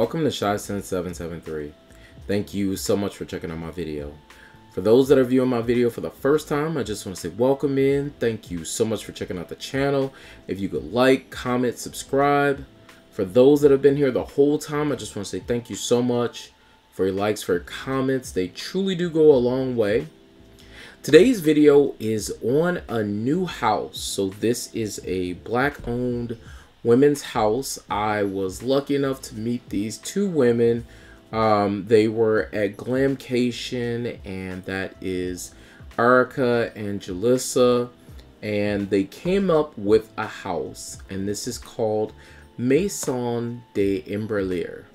Welcome to Shea773. Thank you so much for checking out my video. For those that are viewing my video for the first time, I just want to say welcome in. Thank you so much for checking out the channel. If you could like, comment, subscribe. For those that have been here the whole time, I just want to say thank you so much for your likes, for your comments. They truly do go a long way. Today's video is on a new house. So this is a Black-owned women's house. I was lucky enough to meet these two women. They were at Glamcation, and that is Erica and Jalissa, and they came up with a house, and this is called Maison de Embers.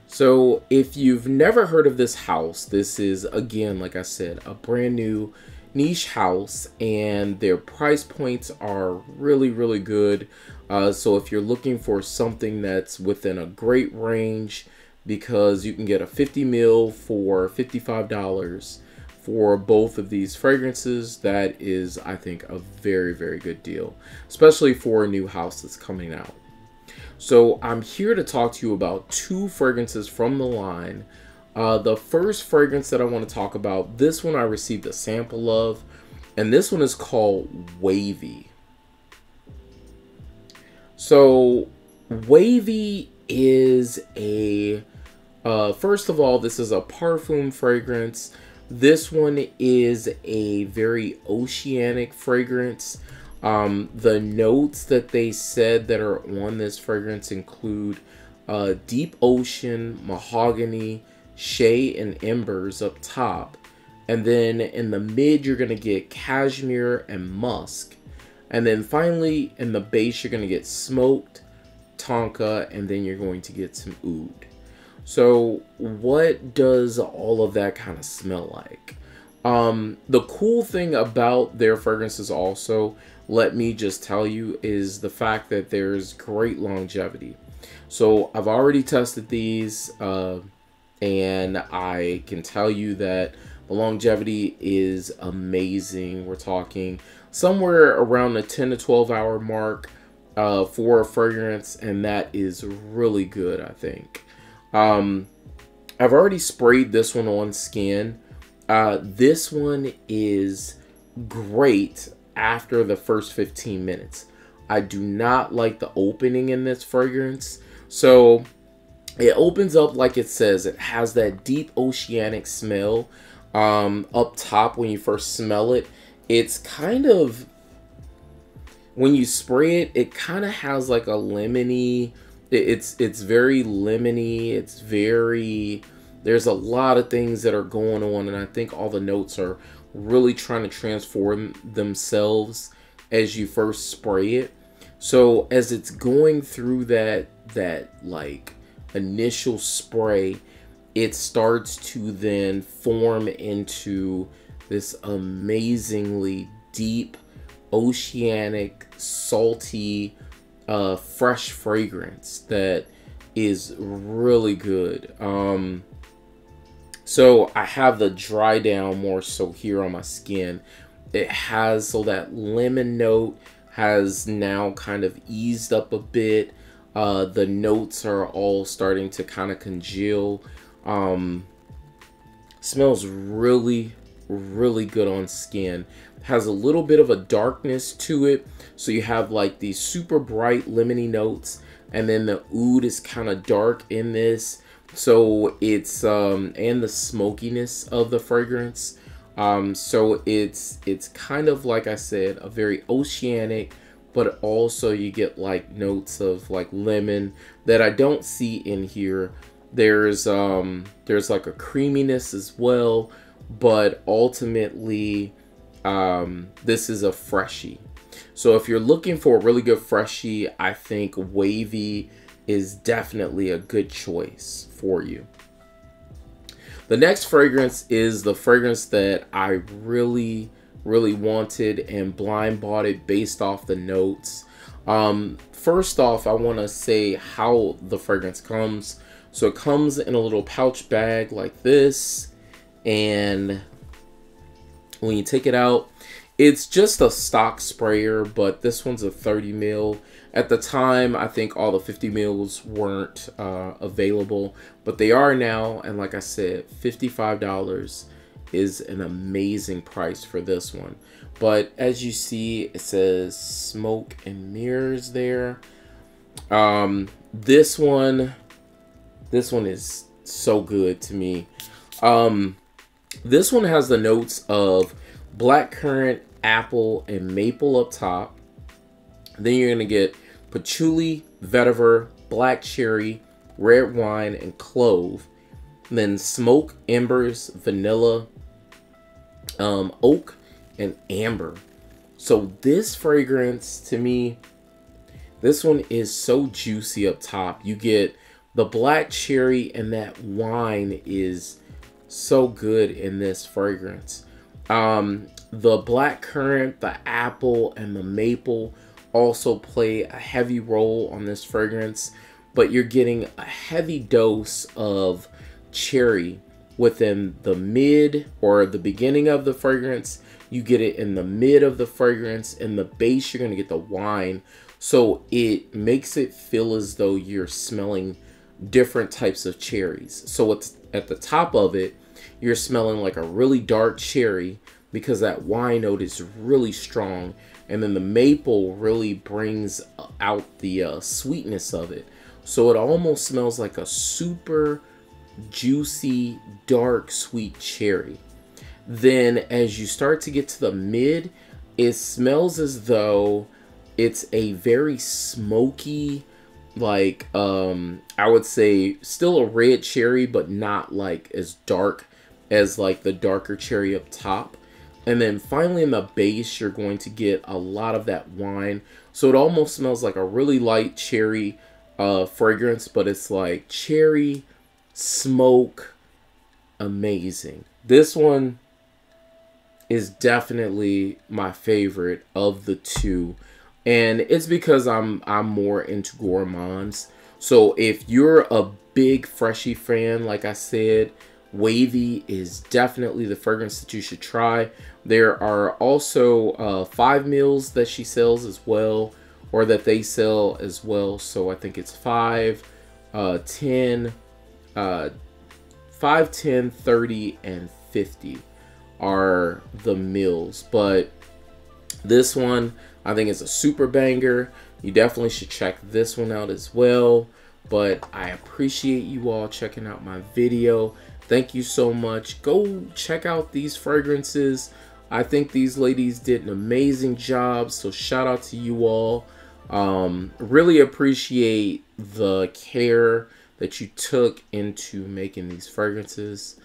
So if you've never heard of this house, this is, again, like I said, a brand new niche house, and their price points are really good. So if you're looking for something that's within a great range, because you can get a 50 ml for $55 for both of these fragrances, that is, I think, a very good deal, especially for a new house that's coming out. So I'm here to talk to you about two fragrances from the line. The first fragrance that I want to talk about, this one I received a sample of, and this one is called WAVY. So WAVY is a, first of all, this is a parfum fragrance. This one is a very oceanic fragrance. The notes that they said that are on this fragrance include deep ocean, mahogany, Shea, and Embers up top. And then in the mid, you're going to get Cashmere and Musk. And then finally, in the base, you're going to get smoked, Tonka, and then you're going to get some oud. So what does all of that kind of smell like? The cool thing about their fragrances also, let me just tell you, is the fact that there's great longevity. So I've already tested these, and I can tell you that the longevity is amazing. We're talking somewhere around the 10 to 12 hour mark for a fragrance, and that is really good, I think. I've already sprayed this one on skin. This one is great after the first 15 minutes. I do not like the opening in this fragrance. So it opens up like it says. It has that deep oceanic smell up top when you first smell it. It's kind of, when you spray it, it kind of has like a lemony, it's very lemony, it's very, there's a lot of things that are going on, and I think all the notes are really trying to transform themselves as you first spray it. So as it's going through that like initial spray, it starts to then form into this amazingly deep, oceanic, salty, fresh fragrance that is really good. So I have the dry down more so here on my skin. It has, so that lemon note has now kind of eased up a bit. The notes are all starting to kind of congeal. Smells really good on skin. Has a little bit of a darkness to it, so you have like these super bright lemony notes, and then the oud is kind of dark in this, so it's and the smokiness of the fragrance, so it's kind of, like I said, a very oceanic, but also you get like notes of like lemon that I don't see in here. There's like a creaminess as well, but ultimately this is a freshie. So if you're looking for a really good freshie, I think WAVY is definitely a good choice for you. The next fragrance is the fragrance that I really wanted and blind bought it based off the notes. First off, I want to say how the fragrance comes. So it comes in a little pouch bag like this, and when you take it out, It's just a stock sprayer, but this one's a 30 mil. At the time, I think all the 50 mils weren't available, but they are now. And like I said, $55 is an amazing price for this one. But as you see, it says smoke and mirrors there. This one is so good to me. This one has the notes of blackcurrant, apple, and maple up top. Then you're going to get patchouli, vetiver, black cherry, red wine, and clove. And then smoke, embers, vanilla, oak, and amber. So this fragrance, to me, this one is so juicy up top. You get the black cherry, and that wine is so good in this fragrance. The black currant, the apple, and the maple also play a heavy role on this fragrance, but you're getting a heavy dose of cherry within the mid or the beginning of the fragrance. You get it in the mid of the fragrance. In the base, you're going to get the wine. So it makes it feel as though you're smelling different types of cherries. So it's at the top of it, you're smelling like a really dark cherry because that wine note is really strong. And then the maple really brings out the sweetness of it. So it almost smells like a super juicy, dark, sweet cherry. Then as you start to get to the mid, it smells as though it's a very smoky, like, I would say still a red cherry, but not like as dark as like the darker cherry up top. And then finally in the base, you're going to get a lot of that wine. So it almost smells like a really light cherry fragrance, but it's like cherry, smoke, amazing. This one is definitely my favorite of the two. And it's because I'm more into gourmands. So if you're a big Freshie fan, like I said, WAVY is definitely the fragrance that you should try. There are also 5 mils that she sells as well, or that they sell as well. So I think it's 5, 10, 30, and 50 are the mils. But this one, I think, is a super banger. You definitely should check this one out as well. But I appreciate you all checking out my video. Thank you so much. Go check out these fragrances. I think these ladies did an amazing job. So shout out to you all. Really appreciate the care that you took into making these fragrances.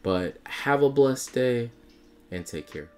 But have a blessed day and take care.